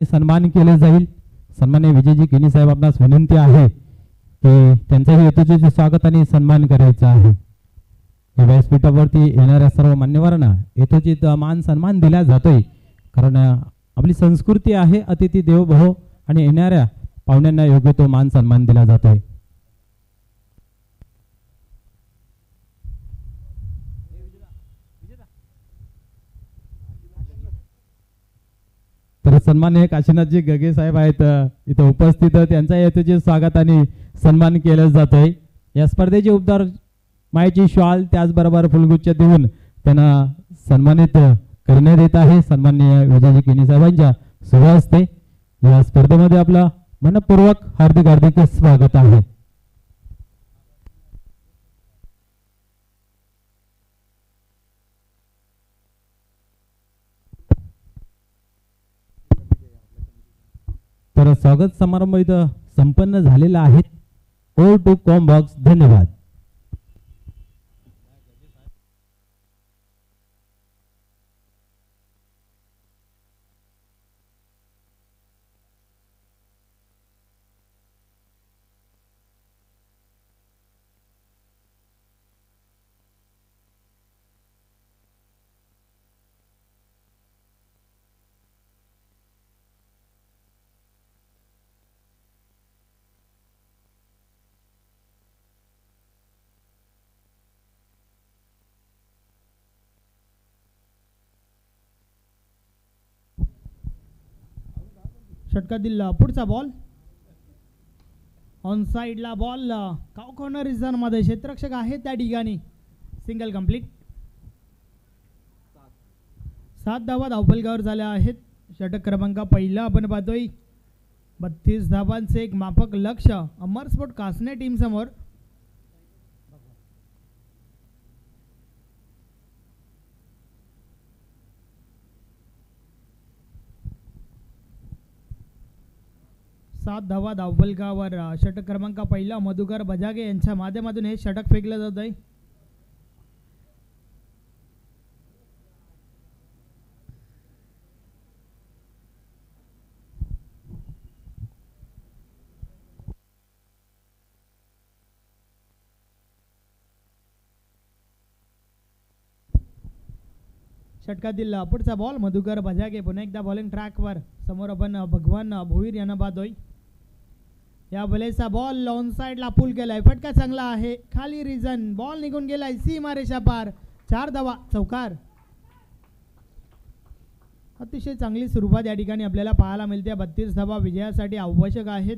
सन्मान केले जाईल. सन्माननीय विजयजी केनी साहेब, आपणास विनंती आहे की त्यांचाही यथोचित स्वागत आणि सन्मान करायचा आहे. या व्यासपीठावरती येणाऱ्या सर्व मान्यवरांना यथोचित मान सन्मान दिला जातोय, कारण आपली संस्कृती आहे अतिथी देवो भव आणि येणाऱ्या पाहुण्यांना योग्य तो मान सन्मान दिला जातोय. तर सन्माननीय काशीनाथजी गगे साहेब आहेत इथं उपस्थित, त्यांचा यथोचित स्वागत आणि सन्मान केला जातोय. या स्पर्धेचे उपहार मायेची शॉल त्याचबरोबर फुलगुच्छ देऊन त्यांना सन्मानित करण्यात येत आहे. सन्माननीय विजयजी केनी साहेबांच्या शुभ हस्ते या स्पर्धेमध्ये आपलं मनपूर्वक हार्दिक हार्दिक स्वागत आहे. तर स्वागत समारंभ इथं संपन्न झालेला आहे. Over to comm box. धन्यवाद. षटकातील पुढचा बॉल ऑन साइडला बॉल काव कॉर्नर रिझन मध्ये क्षेत्ररक्षक आहे त्या ठिकाणी सिंगल कंप्लीट. 7 धावा धावफलकावर झाल्या आहेत. षटक क्रमांक पहिला आपण पाहतोय. 32 धावांचे एक माफक लक्ष अमर स्पोर्ट कासने टीम समोर. सात धावा धावफलकावर षटक क्रमांक पहिला मधुकर बजागे यांच्या माध्यमातून हे षटक फेकलं जात आहे. षटकातील पुढचा बॉल मधुकर बजागे पुन्हा एकदा बॉलिंग ट्रॅकवर. समोर आपण भगवान भोईर यांना पाहतोय. या बलेचा बॉल ऑन साइडला पुल केलाय. फटका चांगला आहे. खाली रिझन बॉल निघून गेलाय सीमारेषा पार. 4 धावा चौकार. अतिशय चांगली सुरुवात या ठिकाणी आपल्याला पाहायला मिळते. 32 धावा विजयासाठी आवश्यक आहेत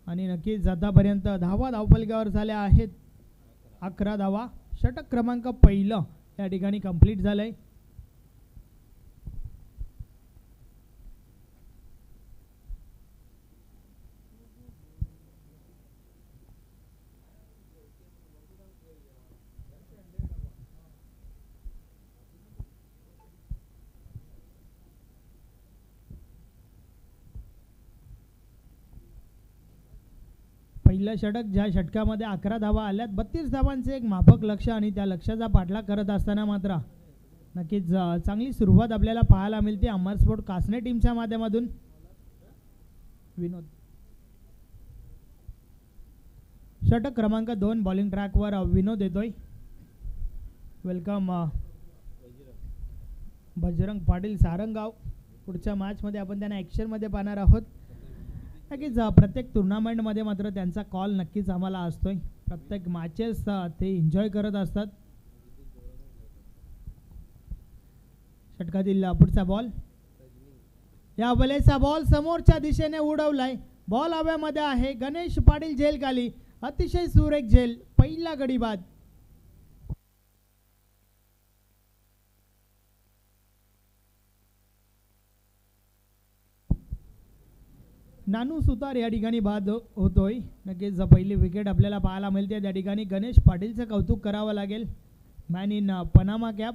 आणि नक्कीच आतापर्यंत धावा धावफलकावर झाल्या आहेत 11 धावा. षटक क्रमांक पहिलं या ठिकाणी कंप्लीट झालंय. पहिलं षटक ज्या षटकामध्ये 11 धावा आल्यात. 32 धावांचे एक माफक लक्ष आणि त्या लक्ष्याचा पाठलाग करत असताना मात्र नक्कीच चांगली सुरुवात आपल्याला पाहायला मिळते अमर स्पोर्ट कासने टीमच्या माध्यमातून. विनोद षटक क्रमांक 2 बॉलिंग ट्रॅकवर विनोद येतोय. वेलकम बजरंग पाटील सारंगाव. पुढच्या मॅचमध्ये आपण त्यांना ॲक्शनमध्ये पाहणार आहोत. नक्कीच प्रत्येक टुर्नामेंटमध्ये मात्र त्यांचा कॉल नक्कीच आम्हाला असतोय. प्रत्येक मॅचेस ते एन्जॉय करत असतात. षटकातील पुढचा बॉल. या बलेचा बॉल समोरच्या दिशेने उडवलाय. बॉल हवेमध्ये आहे. गणेश पाटील झेल खाली. अतिशय सुरेख झेल. पहिला गडी बाद. नानू सुतार या ठिकाणी बाद होतोय. नक्कीच पहिली विकेट आपल्याला पाहायला मिळते. त्या ठिकाणी गणेश पाटीलचं कौतुक करावं लागेल. Man in Panama cap.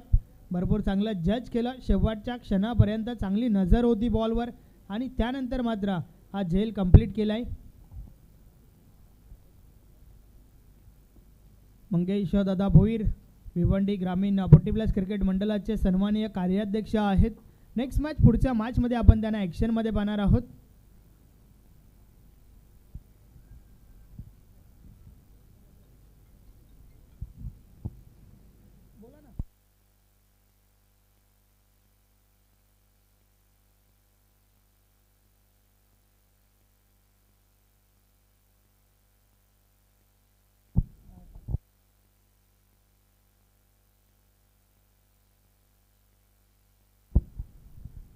भरपूर चांगलं जज केलं. शेवटच्या क्षणापर्यंत चांगली नजर होती बॉलवर आणि त्यानंतर मात्र हा झेल कंप्लीट केलाय. मंगेश दादा भोईर भिवंडी ग्रामीण 40+ क्रिकेट मंडळाचे सन्माननीय कार्याध्यक्ष आहेत. नेक्स्ट मॅच पुढच्या मॅचमध्ये आपण त्यांना ॲक्शनमध्ये पाहणार आहोत.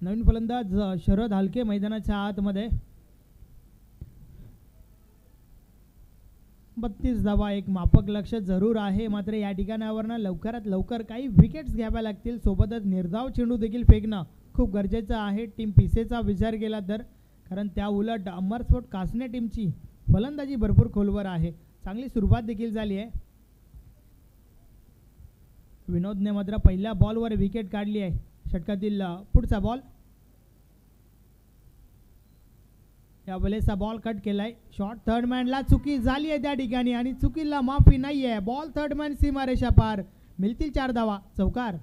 नवीन फलंदाज शरद हालके मैदानाच्या आतमध्ये. 32 धावा एक माफक लक्ष जरूर आहे, मात्र या ठिकाणावरनं लवकरात लवकर काही विकेट्स घ्याव्या लागतील. सोबतच निर्धाव चेंडू देखील फेकणं खूप गरजेचं आहे टीम पिसेचा विचार केला तर, कारण त्या उलट अमरस्फोट कासने टीमची फलंदाजी भरपूर खोलवर आहे. चांगली सुरुवात देखील झाली आहे. विनोदने मात्र पहिल्या बॉलवर विकेट काढली आहे. षटकातील पुढचा बॉल, या वेळेचा बॉल कट केलाय. शॉट थर्ड मॅनला चुकी झाली आहे त्या ठिकाणी आणि चुकीला माफी नाही आहे. बॉल थर्ड मॅन सीमारेषा पार, मिळतील 4 धावा, चौकार.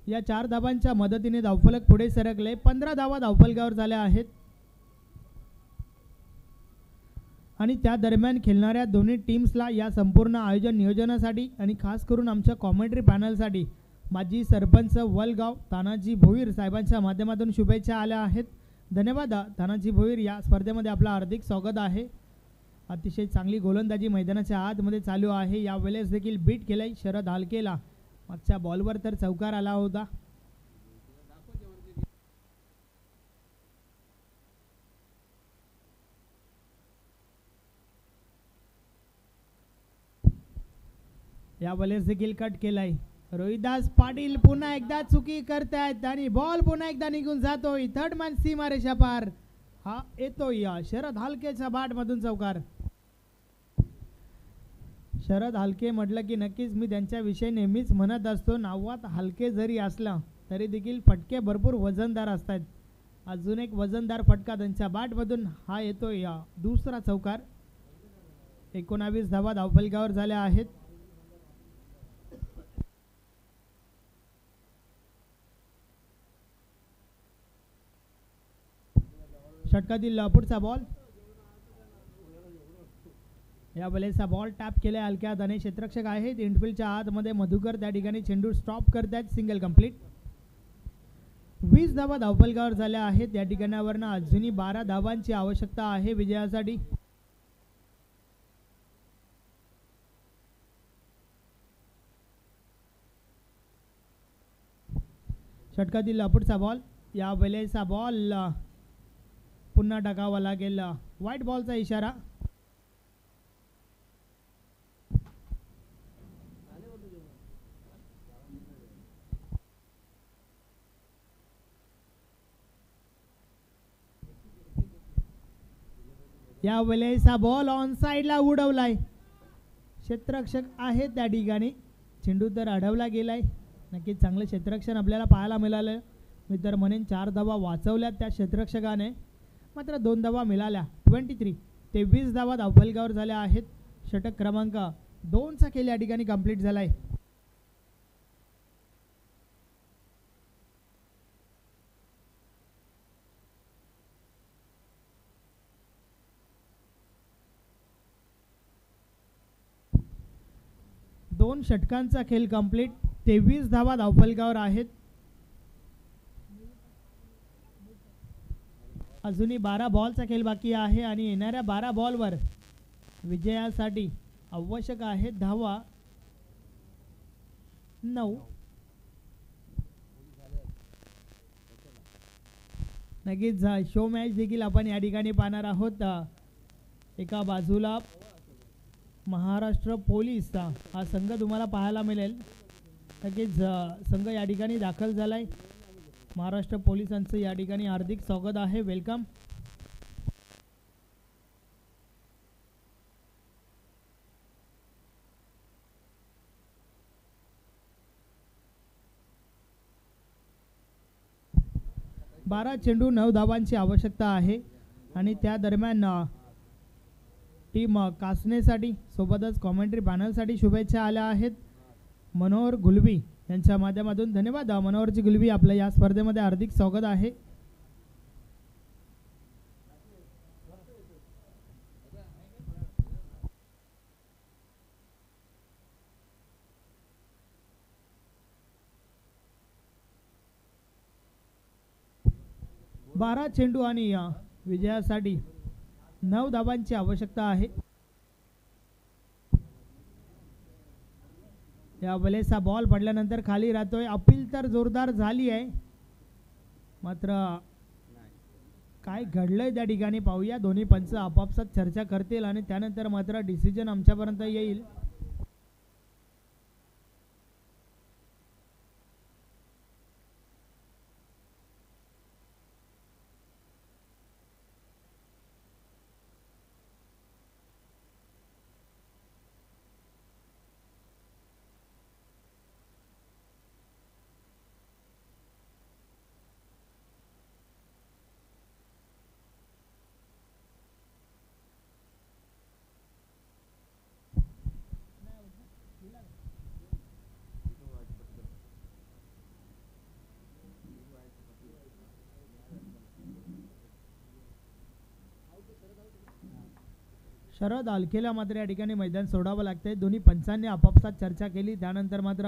या 4 धावांच्या मदतीने धावफलक पुढे सरकले. 15 धावा धावफलकावर झाल्या आहेत आणि त्या दरम्यान खेळणाऱ्या दोन्ही टीम्सला या संपूर्ण आयोजन नियोजनासाठी आणि खास करून आमच्या कॉमेंट्री पॅनलसाठी माजी सरपंच वलगाव तानाजी भोईर साहेबांच्या माध्यमातून शुभेच्छा आल्या आहेत. धन्यवाद तानाजी भोईर, या स्पर्धेमध्ये आपलं हार्दिक स्वागत आहे. अतिशय चांगली गोलंदाजी मैदानाच्या आतमध्ये चालू आहे. या वेळेस देखील बीट केलंय शरद हालकेला. मागच्या बॉलवर तर चौकार आला होता. या वेळेस देखील कट केलाय. रोहिदास पाटील पुन्हा एकदा चुकी करतायत आणि बॉल पुन्हा एकदा निघून जातोय. थर्ड मॅन सीमारेषा पार, हा येतोय शरद हालकेच्या बॅट मधून चौकार. शरद हालके म्हटलं की नक्कीच मी त्यांच्याविषयी नेहमीच म्हणत असतो, नावात हालके जरी असला तरी देखील फटके भरपूर वजनदार असतात. अजून एक वजनदार फटका त्यांच्या बॅट मधून, हा येतोय दुसरा चौकार. 19 धावा धावफलकावर झाल्या आहेत. षटकातील पुढचा बॉल, या वेळेचा बॉल टॅप केलाय हलक्या दाने. क्षेत्ररक्षक आहेत इनफिल्डच्या आतमध्ये मधुकर, त्या ठिकाणी चेंडू स्टॉप करतात. Single complete. 20 धावा धावफलकावर झाल्या आहेत. या ठिकाणावरनं अजूनही 12 धावांची आवश्यकता आहे विजयासाठी. षटकातील पुढचा बॉल, या वेळेचा बॉल पुन्हा टाकावा लागेल. व्हाईट बॉलचा इशारा. या वेळेचा बॉल ऑन साइडला उडवलाय. क्षेत्ररक्षक आहे त्या ठिकाणी, चेंडू तर अडवला गेलाय. नक्कीच चांगलं क्षेत्ररक्षण आपल्याला पाहायला मिळालं. मी तर म्हणेन 4 धावा वाचवल्यात त्या क्षेत्ररक्षकाने, मात्र 2 धावा मिळाल्या. 23 धावा धावफलकावर झाल्या आहेत. षटक क्रमांक 2चा खेळ या ठिकाणी कंप्लीट झालाय. दोन षटकांचा खेळ कंप्लीट. 23 धावा धावफलकावर आहेत. अजूनही 12 बॉलचा खेळ बाकी आहे आणि येणाऱ्या 12 बॉलवर विजयासाठी आवश्यक आहे धावा 9. नक्कीच शो मॅच देखील आपण या ठिकाणी पाहणार आहोत. एका बाजूला महाराष्ट्र पोलीस हा संघ तुम्हाला पाहायला मिळेल. नक्कीच संघ या ठिकाणी दाखल झालाय. महाराष्ट्र पोलिसांचं या ठिकाणी हार्दिक स्वागत आहे, वेलकम. बारा चेंडू 9 धावांची आवश्यकता आहे आणि त्या दरम्यान टीम कासनेसाठी सोबतच कॉमेंट्री पॅनलसाठी शुभेच्छा आल्या आहेत. मनोहर गुलवी यांच्या माध्यमातून धन्यवाद. मनोहरजी गुलबी आपलं या स्पर्धेमध्ये हार्दिक स्वागत आहे. बारा चेंडू आणि विजयासाठी 9 धावांची आवश्यकता आहे. या वेळेचा बॉल पडल्यानंतर खाली राहतोय. अपील तर जोरदार झाली आहे, मात्र काय घडलंय त्या ठिकाणी पाहूया. दोन्ही पंच आपापसात चर्चा करतील आणि त्यानंतर मात्र डिसिजन आमच्यापर्यंत येईल. शरद अलकेला मात्र या ठिकाणी मैदान सोडावं लागतंय. दोन्ही पंचांनी आपापसात चर्चा केली, त्यानंतर मात्र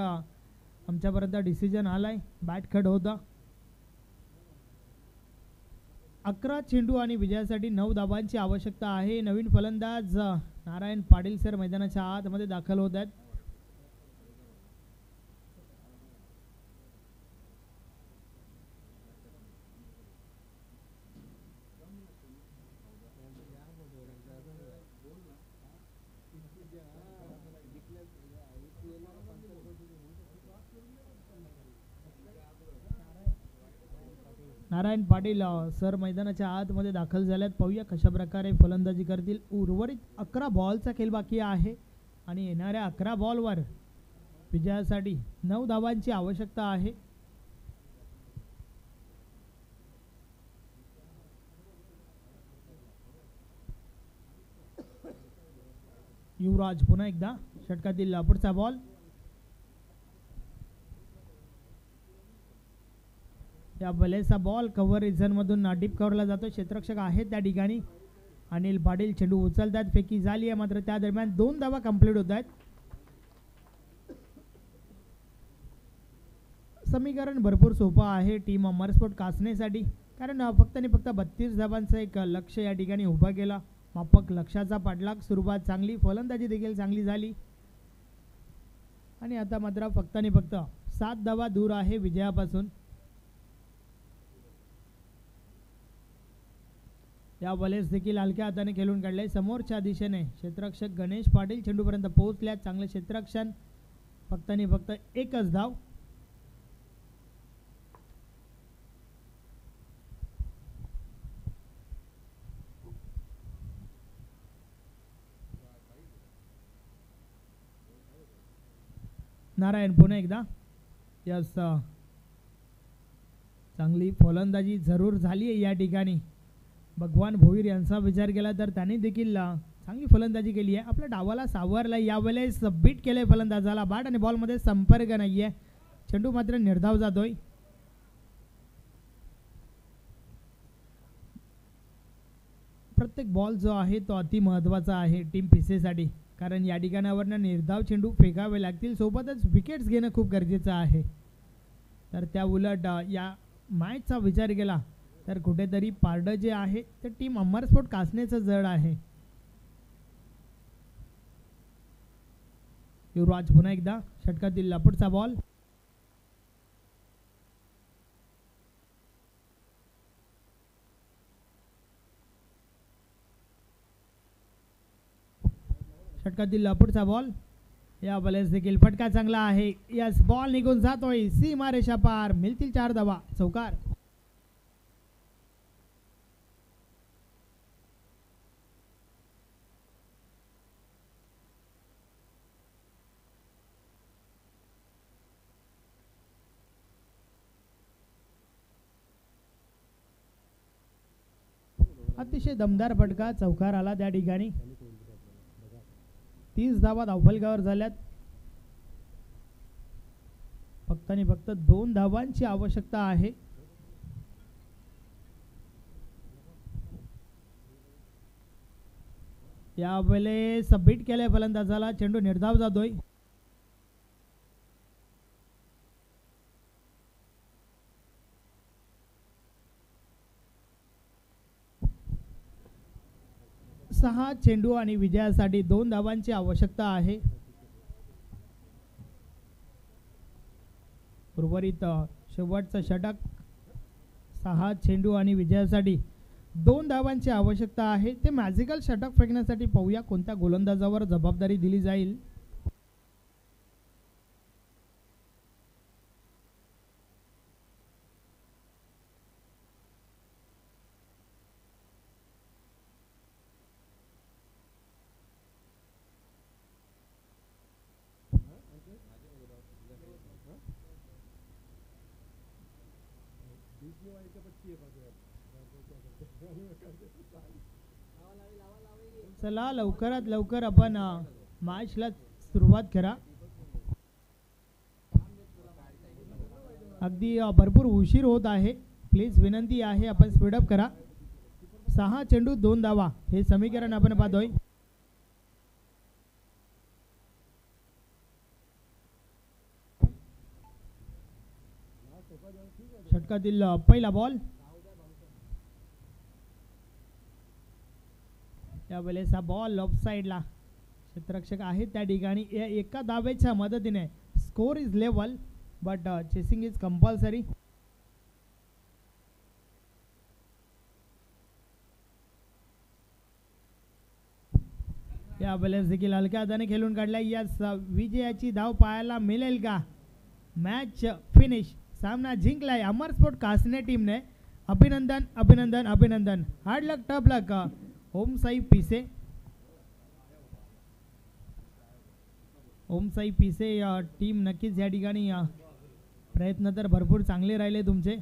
आमच्यापर्यंत डिसिजन आलाय. बॅट खड होता. 11 चेंडू आणि विजयासाठी 9 धावांची आवश्यकता आहे. नवीन फलंदाज नारायण पाटील सर मैदानाच्या आतमध्ये दाखल होत आहेत. नारायण पाटील सर मैदानाच्या आतमध्ये दाखल झाल्यात. पाहूया कशा प्रकारे फलंदाजी करतील. उर्वरित 11 बॉलचा खेळ बाकी आहे आणि येणाऱ्या 11 बॉलवर विजयासाठी 9 धावांची आवश्यकता आहे. युवराज पुन्हा एकदा षटकातील पुढचा बॉल. या बलेचा बॉल कव्हर रिझन मधून डीप कव्हरला जातो. क्षेत्ररक्षक आहेत त्या ठिकाणी. अनिल पाटील चेंडू उचलतात. फेकी झाली आहे, मात्र त्या दरम्यान 2 धावा कंप्लीट होत आहेत. समीकरण भरपूर सोपं आहे टीम अमरस्पोर्ट कासनेसाठी, कारण फक्त आणि फक्त 32 धावांचं एक लक्ष या ठिकाणी उभा केला. मापक लक्षाचा पाठलाग. सुरुवात चांगली, फलंदाजी देखील चांगली झाली आणि आता मात्र फक्त आणि फक्त 7 धावा दूर आहे विजयापासून. या बॉलेस देखील हलक्या हाताने खेळून काढले. समोरच्या दिशेने क्षेत्ररक्षक गणेश पाटील चेंडूपर्यंत पोहोचल्यात. चांगले क्षेत्ररक्षण. फक्त आणि फक्त एकच धाव. नारायण पुन्हा एकदा. यस, चांगली फलंदाजी जरूर झाली आहे या ठिकाणी. भगवान भोईर यांचा विचार केला तर त्यांनी देखील चांगली फलंदाजी केली आहे. आपल्या डावाला सावरला. यावेळेस बीट केलंय फलंदाजाला. बॅट आणि बॉलमध्ये संपर्क नाहीये. चेंडू मात्र निर्धाव जातोय. प्रत्येक बॉल जो आहे तो अति महत्त्वाचा आहे टीम पीसेसाठी, कारण या ठिकाणावरनं निर्धाव चेंडू फेकावे लागतील. सोबतच विकेट्स घेणं खूप गरजेचं आहे. तर त्या उलट या मॅचचा विचार केला तर कुठेतरी पारडं जे आहे ते टीम अमरस्पोर्ट कासनेचं जड आहे. युवराज पुन्हा एकदा षटकातील पुढचा बॉल. षटकातील पुढचा बॉल. या बॉलेस देखील फटका चांगला आहे. यस, बॉल निघून जातोय सीमारेषा पार. मिळतील 4 धावा. चौकार. अतिशय दमदार फटका. चौकार आला त्या ठिकाणी. 30 धावा धावफलकावर झाल्यात. फक्त आणि फक्त 2 धावांची आवश्यकता आहे. यावेळेस सबमिट केलंय फलंदाजाला, चेंडू निर्धाव जातोय. सहा चेंडू आणि विजयासाठी 2 धावांची आवश्यकता आहे. उर्वरित शेवटचं षटक. 6 चेंडू आणि विजयासाठी 2 धावांची आवश्यकता आहे. ते मॅजिकल षटक फेकण्यासाठी पाहूया कोणत्या गोलंदाजावर जबाबदारी दिली जाईल. चला लवकरात लवकर आपण मॅचला सुरुवात करा. अगदी भरपूर उशीर होत आहे. प्लीज विनंती आहे आपण स्पीडअप करा. 6 चेंडू 2 धावा हे समीकरण आपण पाहतोय. षटकातील पहिला बॉल. यावेळेस हा बॉल ऑफ साइडला. क्षेत्ररक्षक आहे त्या ठिकाणी. एका धावेच्या मदतीने score is level but chasing is compulsory. यावेळेस देखील हलक्या हाताने खेळून काढला. या विजयाची धाव पाहायला मिळेल का? Match finish. सामना जिंकलाय अमर स्पोर्ट कासने टीमने. अभिनंदन अभिनंदन अभिनंदन. हार्ड लक टफ लक ओम साई पिसे. ओम साई पिसे टीम नक्कीच या ठिकाणी प्रयत्न तर भरपूर चांगले राहिले तुमचे.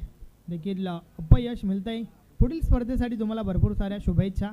देखील अपयश मिळतंय. पुढील स्पर्धेसाठी तुम्हाला भरपूर साऱ्या शुभेच्छा.